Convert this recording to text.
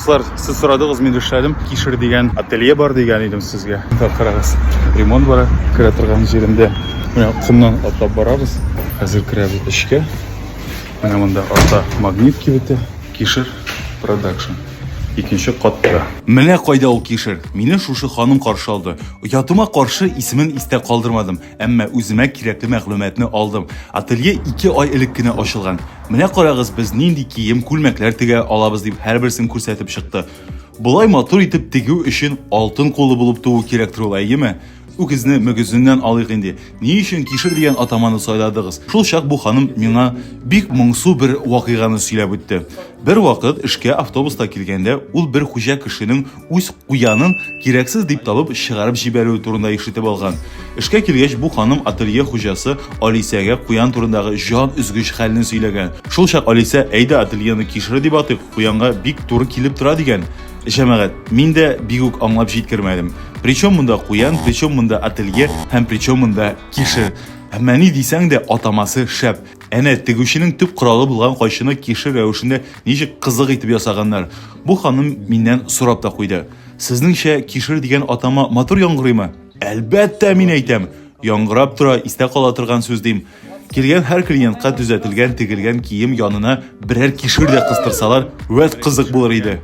Dostlar, siz soradığınız men эшләдем. Кишер дигән ателье бар дигән идем сезгә. Карагыз. Ремонт бара. Керә торган җирендә. Менә кумнан атлап барабыз. Хәзер керәбез эчкә. Менә монда ата магнит кибете. Кишер продакшн. Икенче катта. Менә кайда ул кишер? Мине шушы ханым каршы алды. Ятыма каршы исемен истә калдырмадым, әмма үземә кирәкле мәгълүматны алдым. Ателье 2 ай элек кенә ачылган. Менә карагыз, без нинди кием, күлмәкләр тегә алабыз дип һәрберсен күрсәтеп чыкты. Булай матур итеп тегү өчен алтын кулы булып туу кирәктер ул, әйеме? Үгезне мөгезеннән алыйк инде. Ни өчен кишер дигән атаманы сайладыгыз? Шул чак бу ханым миңа бик моңсу бер вакыйганы сөйләп үтте. Бер вакыт эшкә автобуста килгәндә, ул бер хуҗа кешенең үз куянын кирәксез дип табып чыгарып җибәрү турында ишетеп алган. Эшкә килгәч, бу ханым ателье хуҗасы Алисәгә куян турындагы җан üzгеч хәлне сөйләгән. Шул чак Алисә, әйдә ательены кишер дип атыйк, куянга бик туры килеп тора дигән. Җәмәгать, мин дә бик үк аңлап җиткермәдем. Причем монда куян, причем монда ателье, һәм причем монда кишер. Әмма ни дисәң дә атамасы шәп. Әнә тегүченең төп коралы булган кайшыны кишер рәвешендә ничек кызык итеп ясаганнар. Бу ханым миннән сорап та куйды. Сезнеңчә кишер дигән атама матур яңгырыймы? Әлбәттә, мин әйтәм. Яңгырап тора, истә кала торган сүз дим. Килгән һәр клиентка төзәтелгән, тегелгән кием янына берәр кишер дә кыстырсалар, вәт кызык булыр иде.